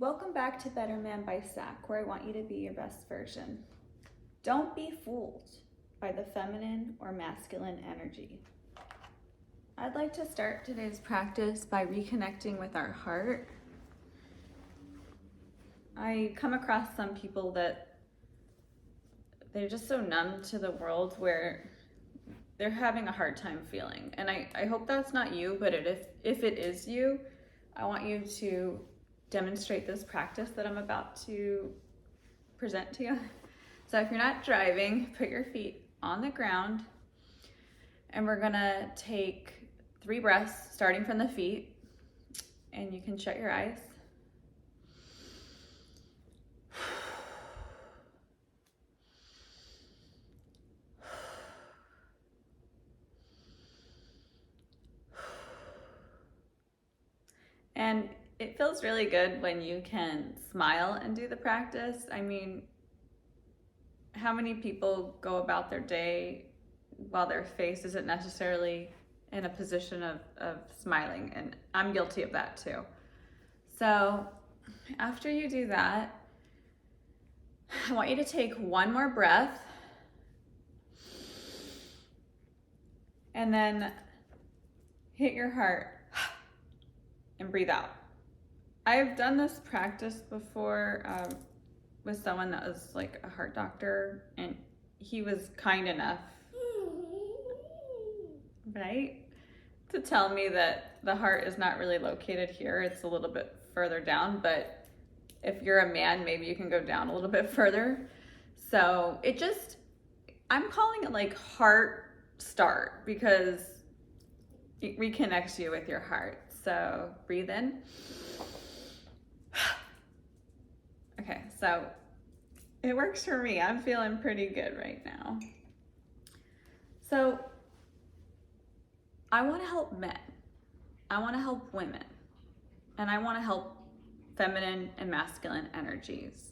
Welcome back to Better Man by S.A.K, where I want you to be your best version. Don't be fooled by the feminine or masculine energy. I'd like to start today's practice by reconnecting with our heart. I come across some people that they're just so numb to the world where they're having a hard time feeling. And I hope that's not you, but if it is you, I want you to demonstrate this practice that I'm about to present to you. So if you're not driving, put your feet on the ground, and we're gonna take 3 breaths starting from the feet, and you can shut your eyes. And it feels really good when you can smile and do the practice. I mean, how many people go about their day while their face isn't necessarily in a position of smiling? And I'm guilty of that too. So after you do that, I want you to take 1 more breath and then hit your heart and breathe out. I've done this practice before with someone that was like a heart doctor, and he was kind enough, right, to tell me that the heart is not really located here. It's a little bit further down, but if you're a man, maybe you can go down a little bit further. So I'm calling it like heart start because it reconnects you with your heart. So breathe in. Okay, so it works for me. I'm feeling pretty good right now. So I want to help men. I want to help women. And I want to help feminine and masculine energies.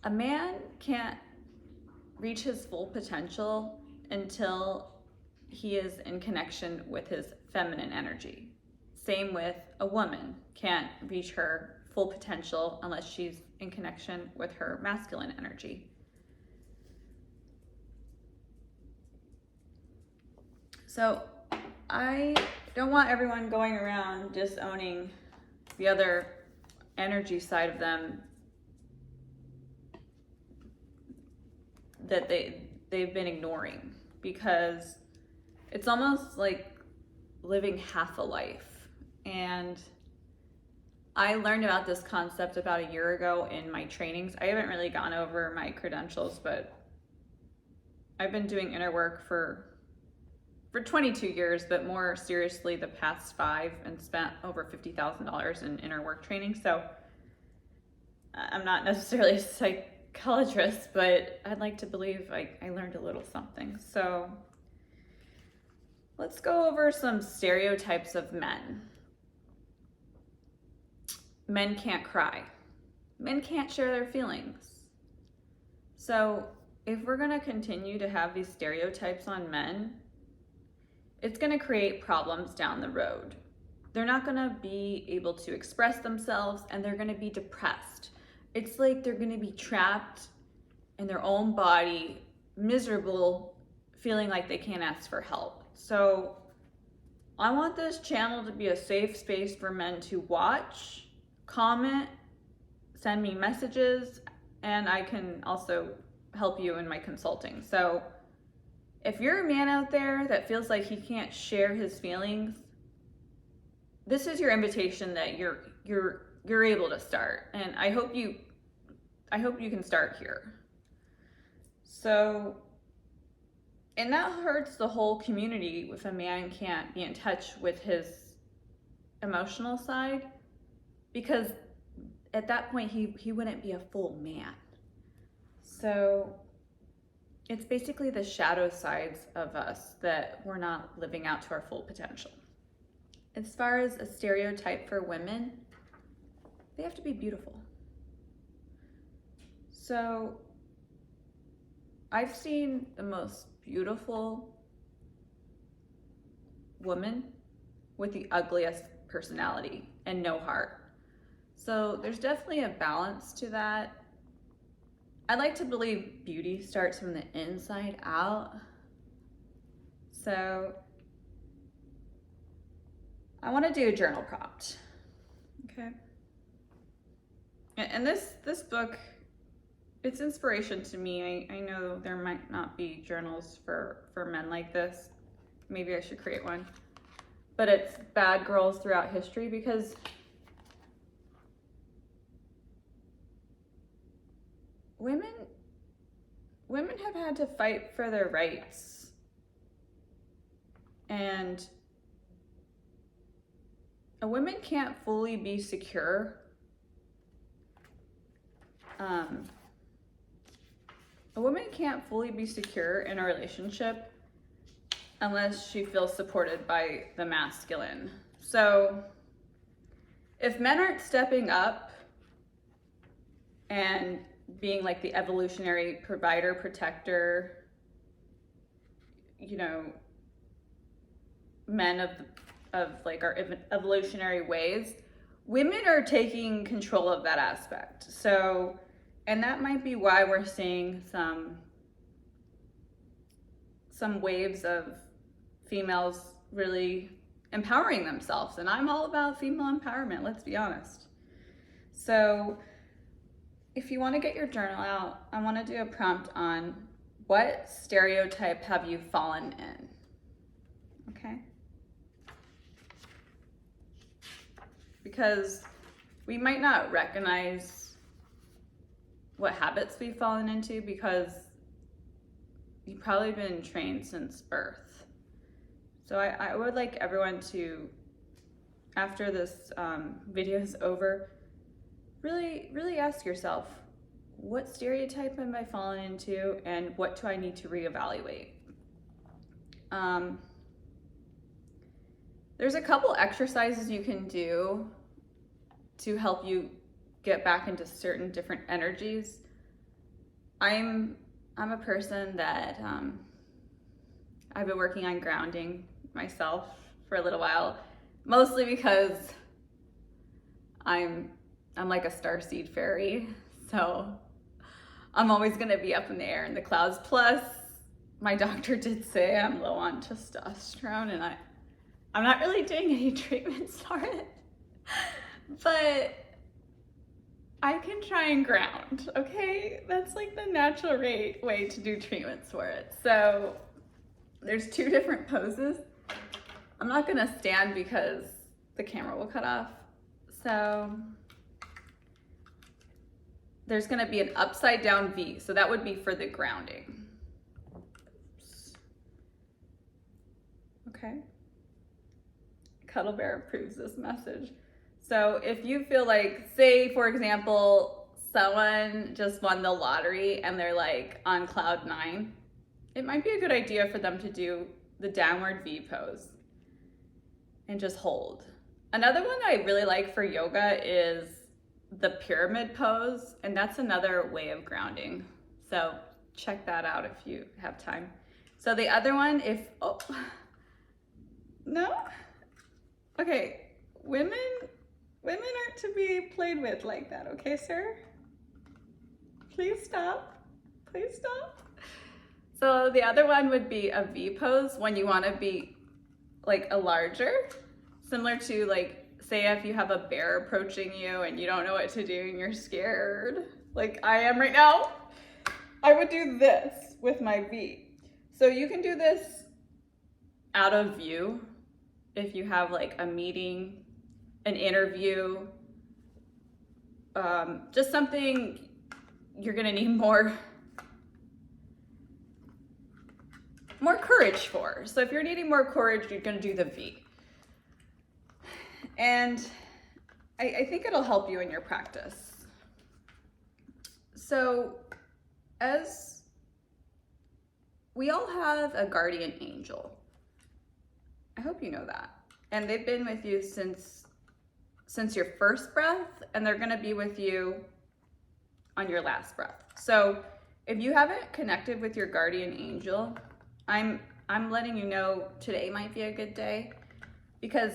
A man can't reach his full potential until he is in connection with his feminine energy. Same with a woman can't reach her full potential unless she's in connection with her masculine energy. So I don't want everyone going around disowning the other energy side of them that they've been ignoring, because it's almost like living half a life. And I learned about this concept about a year ago in my trainings. I haven't really gone over my credentials, but I've been doing inner work for 22 years, but more seriously the past 5, and spent over $50,000 in inner work training. So I'm not necessarily a psychologist, but I'd like to believe I learned a little something. So let's go over some stereotypes of men. Men can't cry. Men can't share their feelings. So if we're gonna continue to have these stereotypes on men, it's gonna create problems down the road. They're not gonna be able to express themselves, and they're gonna be depressed. It's like they're gonna be trapped in their own body, miserable, feeling like they can't ask for help. So I want this channel to be a safe space for men to watch, comment, send me messages, and I can also help you in my consulting. So if you're a man out there that feels like he can't share his feelings, this is your invitation that you're able to start. And I hope you can start here. So, and that hurts the whole community if a man can't be in touch with his emotional side, because at that point he wouldn't be a full man. So it's basically the shadow sides of us that we're not living out to our full potential. As far as a stereotype for women, they have to be beautiful. So I've seen the most beautiful woman with the ugliest personality and no heart. So there's definitely a balance to that. I like to believe beauty starts from the inside out. So I want to do a journal prompt. Okay. And this book, it's inspiration to me. I know there might not be journals for men like this. Maybe I should create one. But it's bad girls throughout history, because women have had to fight for their rights. And a woman can't fully be secure. A woman can't fully be secure in a relationship unless she feels supported by the masculine. So if men aren't stepping up and being like the evolutionary provider, protector, you know, men of like our evolutionary ways, women are taking control of that aspect. So, and that might be why we're seeing some waves of females really empowering themselves. And I'm all about female empowerment, let's be honest. So if you want to get your journal out, I want to do a prompt on what stereotype have you fallen in? Okay? Because we might not recognize what habits we've fallen into, because you've probably been trained since birth. So I would like everyone to, after this video is over, really ask yourself, what stereotype am I falling into, and what do I need to reevaluate? There's a couple exercises you can do to help you get back into certain different energies. I'm a person that I've been working on grounding myself for a little while, mostly because I'm like a starseed fairy, so I'm always gonna be up in the air in the clouds. Plus, my doctor did say I'm low on testosterone, and I'm not really doing any treatments for it, but I can try and ground, okay? That's like the natural way to do treatments for it. So there's 2 different poses. I'm not gonna stand because the camera will cut off. So there's gonna be an upside down V. So that would be for the grounding. Oops. Okay. Cuddle Bear approves this message. So if you feel like, say for example, someone just won the lottery and they're like on cloud 9, it might be a good idea for them to do the downward V pose and just hold. Another one I really like for yoga is the pyramid pose, and that's another way of grounding. So check that out if you have time. So the other one, no? Okay, women aren't to be played with like that, okay, sir? Please stop. Please stop. So the other one would be a V pose when you want to be like a larger, similar to like, say if you have a bear approaching you and you don't know what to do and you're scared, like I am right now, I would do this with my V. So you can do this out of view if you have like a meeting, an interview, just something you're gonna need more courage for. So if you're needing more courage, you're gonna do the V. And I think it'll help you in your practice. So as we all have a guardian angel. I hope you know that. And they've been with you since your first breath, and they're gonna be with you on your last breath. So if you haven't connected with your guardian angel, I'm letting you know today might be a good day, because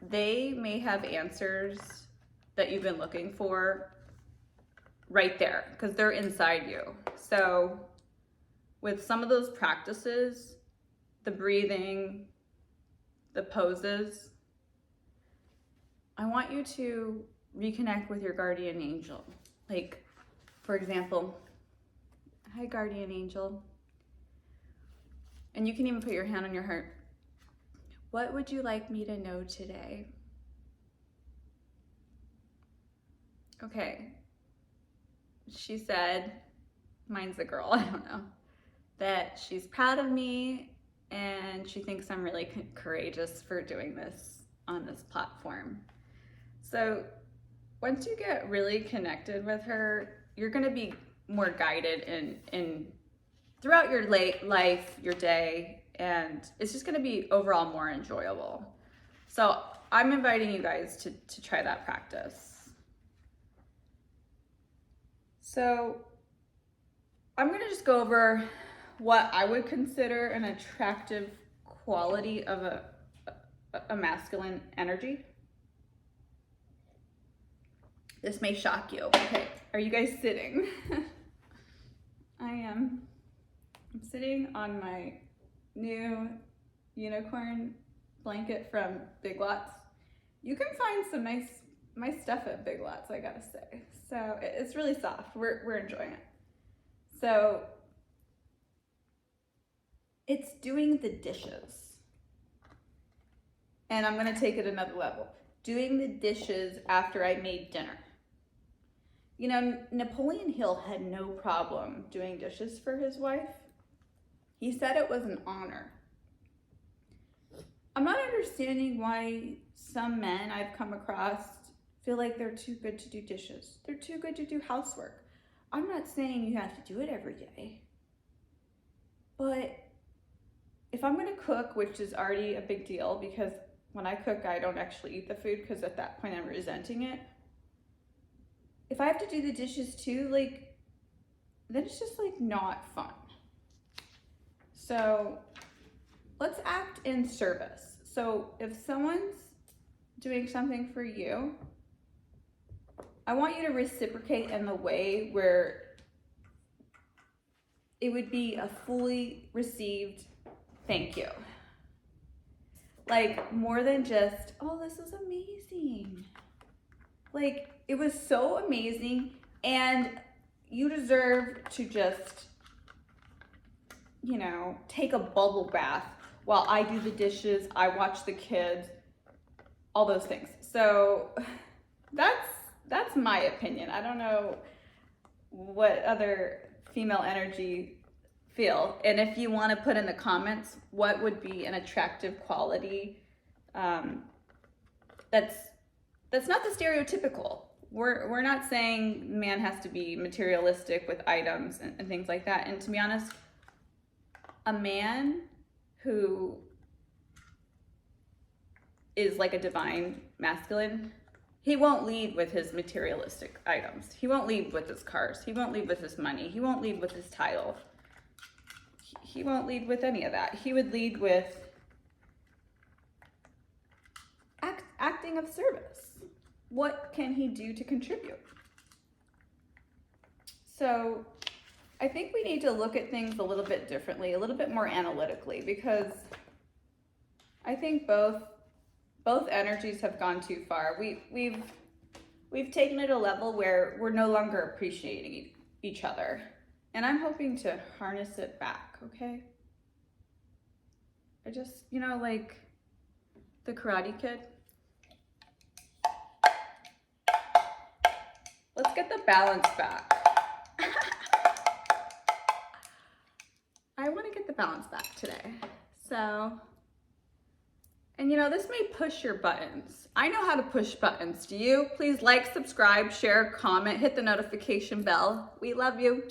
they may have answers that you've been looking for right there, because they're inside you. So with some of those practices, the breathing, the poses, I want you to reconnect with your guardian angel. Like, for example, hi, guardian angel. And you can even put your hand on your heart. What would you like me to know today? Okay. She said, mine's a girl, I don't know, that she's proud of me and she thinks I'm really courageous for doing this on this platform. So once you get really connected with her, you're going to be more guided in throughout your life, your day, and it's just going to be overall more enjoyable. So I'm inviting you guys to try that practice. So I'm going to just go over what I would consider an attractive quality of a masculine energy. This may shock you. Okay, are you guys sitting? I am. I'm sitting on my new unicorn blanket from Big Lots. You can find some nice stuff at Big Lots, I gotta say. So it's really soft. We're enjoying it. So it's doing the dishes. And I'm gonna take it another level. Doing the dishes after I made dinner. You know, Napoleon Hill had no problem doing dishes for his wife. He said it was an honor. I'm not understanding why some men I've come across feel like they're too good to do dishes. They're too good to do housework. I'm not saying you have to do it every day. But if I'm gonna cook, which is already a big deal because when I cook, I don't actually eat the food because at that point I'm resenting it. If I have to do the dishes too, like, then it's just like not fun. So let's act in service. So if someone's doing something for you, I want you to reciprocate in the way where it would be a fully received thank you. Like more than just, oh, this is amazing. Like it was so amazing and you deserve to just, you know, take a bubble bath while I do the dishes, I watch the kids, all those things. So that's my opinion. I don't know what other female energy feel. And if you want to put in the comments, what would be an attractive quality that's not the stereotypical. We're not saying man has to be materialistic with items and things like that. And to be honest, a man who is like a divine masculine, he won't lead with his materialistic items. He won't lead with his cars. He won't lead with his money. He won't lead with his title. He won't lead with any of that. He would lead with acting of service. What can he do to contribute? So I think we need to look at things a little bit differently, a little bit more analytically, because I think both energies have gone too far. We've taken it a level where we're no longer appreciating each other. And I'm hoping to harness it back, okay? I just, you know, like the Karate Kid. Let's get the balance back. I want to get the balance back today. So, and you know, this may push your buttons. I know how to push buttons. Do you? Please like, subscribe, share, comment, hit the notification bell. We love you.